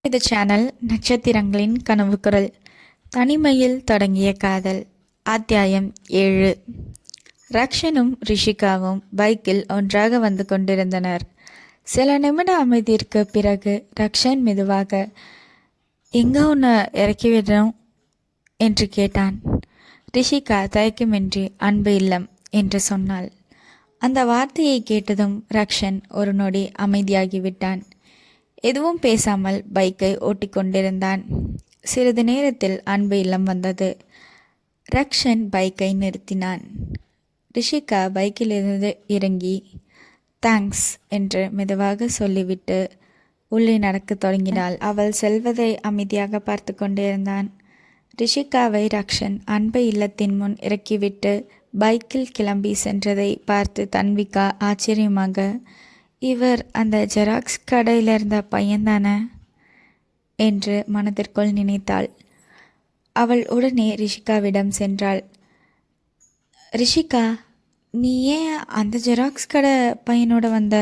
இது சேனல் நட்சத்திரங்களின் கனவு குரல். தனிமையில் தொடங்கிய காதல். அத்தியாயம் 7. ரக்ஷனும் ரிஷிகாவும் பைக்கில் ஒன்றாக வந்து கொண்டிருந்தனர். சில நிமிட அமைதிக்கு பிறகு ரக்ஷன் மெதுவாக, எங்க உன்னை இறக்கி விடுறோம் என்று கேட்டான். ரிஷிகா தயக்கமின்றி அன்பு இல்லம் என்று சொன்னாள். அந்த வார்த்தையை கேட்டதும் ரக்ஷன் ஒரு நொடி அமைதியாகிவிட்டான். எதுவும் பேசாமல் பைக்கை ஓட்டிக்கொண்டிருந்தான். சிறிது நேரத்தில் அன்பு இல்லம் வந்தது. ரக்ஷன் பைக்கை நிறுத்தினான். ரிஷிகா பைக்கிலிருந்து இறங்கி தேங்க்ஸ் என்று மெதுவாக சொல்லிவிட்டு உள்ளே நடக்கத் தொடங்கினாள். அவள் செல்வதை அமைதியாக பார்த்து கொண்டிருந்தான். ரிஷிகாவை ரக்ஷன் அன்பு இல்லத்தின் முன் இறக்கிவிட்டு பைக்கில் கிளம்பி சென்றதை பார்த்து தன்விகா ஆச்சரியமாக, இவர் அந்த ஜெராக்ஸ் கடையில் இருந்த பையன்தானே என்று மனதிற்குள் நினைத்தாள். அவள் உடனே ரிஷிகாவிடம் சென்றாள். ரிஷிகா, நீ ஏன் அந்த ஜெராக்ஸ் கடை பையனோட வந்த?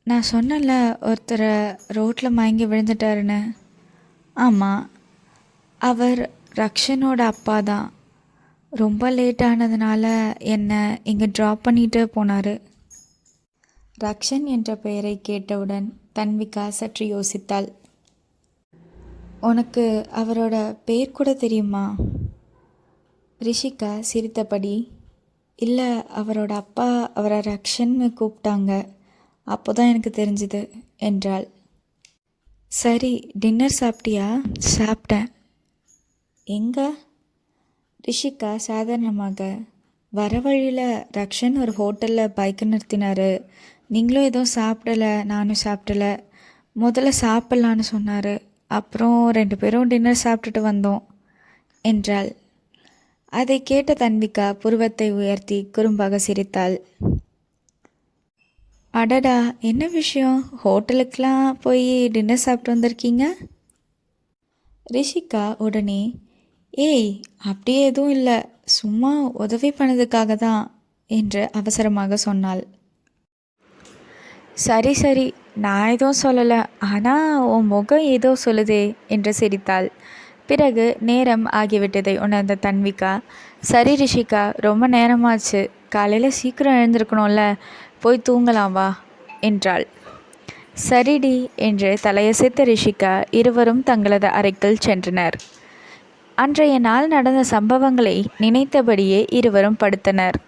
நான் சொன்னல ஒருத்தரை ரோட்டில் மயங்கி விழுந்துட்டாருன்னு. ஆமாம், அவர் ரக்ஷனோட அப்பா தான். ரொம்ப லேட் ஆனதுனால என்னை இங்கே ட்ராப் பண்ணிட்டு போனார். ரக்ஷன் என்ற பெயரை கேட்டவுடன் தன்விகா சற்று யோசித்தாள். உனக்கு அவரோட பேர் கூட தெரியுமா? ரிஷிகா சிரித்தபடி, இல்லை, அவரோட அப்பா அவரை ரக்ஷன்னு கூப்பிட்டாங்க, அப்போ தான் எனக்கு தெரிஞ்சுது என்றாள். சரி, டின்னர் சாப்பிட்டியா? சாப்பிட்டேன். எங்க? ரிஷிகா சாதாரணமாக, வர வழியில் ரக்ஷன் ஒரு ஹோட்டலில் பைக்கு நிறுத்தினார். நீங்களும் எதுவும் சாப்பிடலை, நானும் சாப்பிடலை. முதல்ல சாப்பிட்லான்னு சொன்னார். அப்புறம் 2 பேரும் டின்னர் சாப்பிட்டுட்டு வந்தோம் என்றாள். அதை கேட்ட தன்விகா புருவத்தை உயர்த்தி குறும்பாக சிரித்தாள். அடடா, என்ன விஷயம்? ஹோட்டலுக்கெலாம் போய் டின்னர் சாப்பிட்டு வந்திருக்கீங்க? ரிஷிகா உடனே, ஏய், அப்படியே எதுவும் இல்லை, சும்மா உதவி பண்ணதுக்காக தான் என்று அவசரமாக சொன்னாள். சரி சரி, நான் எதுவும் சொல்லலை, ஆனால் உன் முகம் ஏதோ சொல்லுதே என்று சிரித்தாள். பிறகு நேரம் ஆகிவிட்டதை உணர்ந்த தன்விகா, சரி ரிஷிகா, ரொம்ப நேரமாச்சு, காலையில் சீக்கிரம் எழுந்திருக்கணும்ல, போய் தூங்கலாம் வா என்றாள். சரிடி என்று தலையசைத்த ரிஷிகா இருவரும் தங்களது அறைக்குள் சென்றனர். அன்றைய நாள் நடந்த சம்பவங்களை நினைத்தபடியே இருவரும் படுத்தனர்.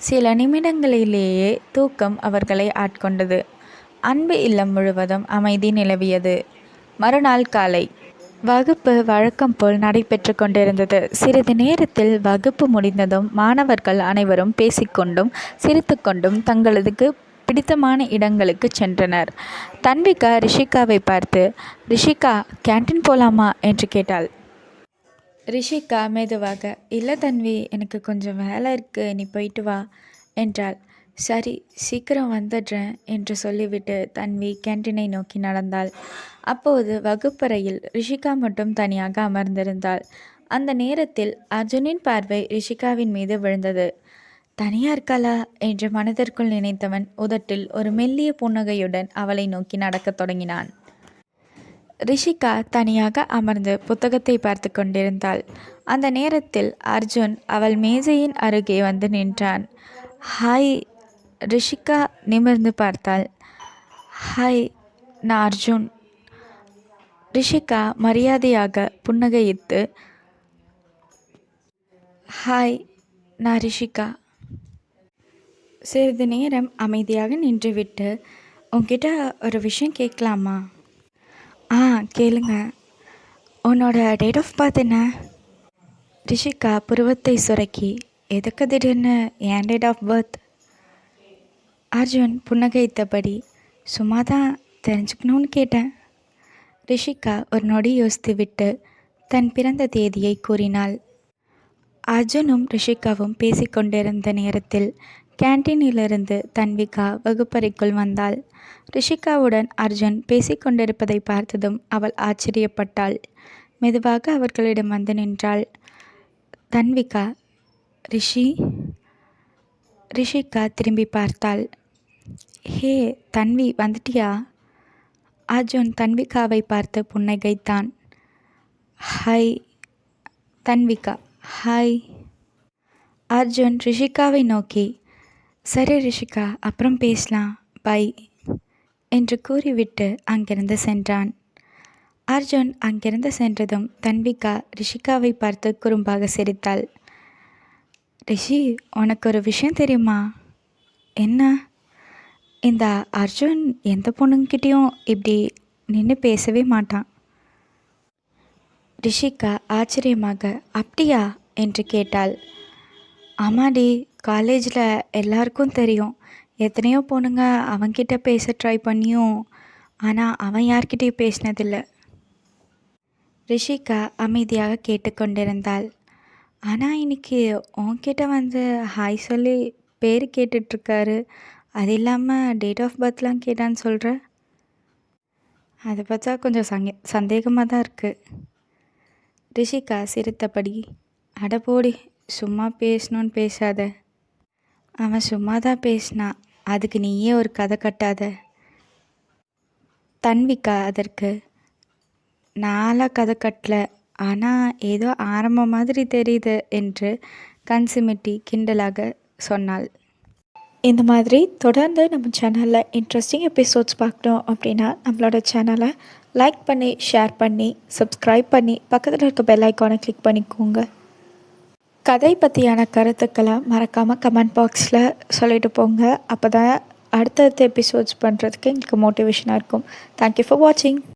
சில நிமிடங்களிலேயே தூக்கம் அவர்களை ஆட்கொண்டது. அன்பு இல்லம் முழுவதும் அமைதி நிலவியது. மறுநாள் காலை வகுப்பு வழக்கம் போல் நடைபெற்று கொண்டிருந்தது. சிறிது நேரத்தில் வகுப்பு முடிந்ததும் மாணவர்கள் அனைவரும் பேசிக்கொண்டும் சிரித்து கொண்டும் தங்களதுக்கு பிடித்தமான இடங்களுக்கு சென்றனர். தன்விகா ரிஷிகாவை பார்த்து, ரிஷிகா, கேன்டீன் போலாமா என்று கேட்டாள். ரிஷிகா மெதுவாக, இல்லை தன்வி, எனக்கு கொஞ்சம் வேலை இருக்குது, நீ போயிட்டு வா என்றாள். சரி, சீக்கிரம் வந்துடுறேன் என்று சொல்லிவிட்டு தன்வி கேன்டீனை நோக்கி நடந்தாள். அப்போது வகுப்பறையில் ரிஷிகா மட்டும் தனியாக அமர்ந்திருந்தாள். அந்த நேரத்தில் அர்ஜுனின் பார்வை ரிஷிகாவின் மீது விழுந்தது. தனியா இருக்காளா என்று மனதிற்குள் நினைத்தவன் உதட்டில் ஒரு மெல்லிய புன்னகையுடன் அவளை நோக்கி நடக்கத் தொடங்கினான். ரிஷிகா தனியாக அமர்ந்து புத்தகத்தை பார்த்து கொண்டிருந்தாள். அந்த நேரத்தில் அர்ஜுன் அவள் மேஜையின் அருகே வந்து நின்றான். ஹாய். ரிஷிகா நிமிர்ந்து பார்த்தாள். ஹாய், நான் அர்ஜுன். ரிஷிகா மரியாதையாக புன்னகையிட்டு, ஹாய், நான் ரிஷிகா. சிறிது நேரம் அமைதியாக நின்றுவிட்டு, உன்கிட்ட ஒரு விஷயம் கேட்கலாமா? கேளுங்க. உன்னோட டேட் ஆஃப் பர்த் என்ன? ரிஷிகா புருவத்தை சுரக்கி, எதுக்கு திடீர்னு என் டேட் ஆஃப் பர்த்? அர்ஜுன் புன்னகைத்தபடி, சும்மா தான் தெரிஞ்சுக்கணும்னு கேட்டேன். ரிஷிகா ஒரு நொடி யோசித்து விட்டு தன் பிறந்த தேதியை கூறினாள். அர்ஜுனும் ரிஷிகாவும் பேசிக்கொண்டிருந்த நேரத்தில் கேன்டீனிலிருந்து தன்விகா வகுப்பறைக்குள் வந்தாள். ரிஷிகாவுடன் அர்ஜுன் பேசிக்கொண்டிருப்பதை பார்த்ததும் அவள் ஆச்சரியப்பட்டாள். மெதுவாக அவர்களிடம் வந்து நின்றாள். தன்விகா, ரிஷிகா திரும்பி பார்த்தாள். ஹே தன்வி, வந்துட்டியா? அர்ஜுன் தன்விகாவை பார்த்து புன்னகைத்தான். ஹாய். தன்விகா ஹாய். அர்ஜுன் ரிஷிகாவை நோக்கி, சரி ரிஷிகா, அப்புறம் பேசலாம், பை என்று கூறிவிட்டு அங்கிருந்து சென்றான். அர்ஜுன் அங்கிருந்து சென்றதும் தன்விகா ரிஷிகாவை பார்த்து குறும்பாக சிரித்தாள். ரிஷி, உனக்கு ஒரு விஷயம் தெரியுமா? என்ன? இந்த அர்ஜுன் எந்த பொண்ணுங்கிட்டேயும் இப்படி நின்று பேசவே மாட்டான். ரிஷிகா ஆச்சரியமாக, அப்படியா என்று கேட்டாள். ஆமாடி, காலேஜில் எல்லாருக்கும் தெரியும். எத்தனையோ பொண்ணுங்க அவன்கிட்ட பேச ட்ரை பண்ணியும் ஆனால் அவன் யார்கிட்டையும் பேசினதில்லை. ரிஷிகா அமைதியாக கேட்டுக்கொண்டிருந்தாள். ஆனால் இன்னைக்கு உன்கிட்ட வந்து ஹாய் சொல்லி பேர் கேட்டுட்ருக்காரு. அது இல்லாமல் டேட் ஆஃப் பர்த்லாம் கேட்டான்னு சொல்கிற. அதை பார்த்தா கொஞ்சம் சந்தேகமாக தான் இருக்குது. ரிஷிகா சிரித்தபடி, அட போடி, சும்மா பேசணுன்னு பேசாத. அவன் சும்மா தான் பேசினான், அதுக்கு நீயே ஒரு கதை கட்டாத. தன்விகா அதற்கு, நாளாக கதை கட்டல, ஆனால் ஏதோ ஆரம்பம் மாதிரி தெரியுது என்று கண் சிமிட்டி கிண்டலாக சொன்னாள். இந்த மாதிரி தொடர்ந்து நம்ம சேனலில் இன்ட்ரெஸ்டிங் எபிசோட்ஸ் பார்க்கணும் அப்படின்னா நம்மளோட சேனலை லைக் பண்ணி, ஷேர் பண்ணி, சப்ஸ்கிரைப் பண்ணி, பக்கத்தில் இருக்க பெல் ஐக்கானை கிளிக் பண்ணிக்கோங்க. கதை பற்றியான கருத்துக்களை மறக்காமல் கமெண்ட் பாக்ஸில் சொல்லிட்டு போங்க. அப்போ தான் அடுத்தடுத்த எபிசோட்ஸ் பண்ணுறதுக்கு எங்களுக்கு மோட்டிவேஷனாக இருக்கும். தேங்க்யூ ஃபார் வாட்சிங்.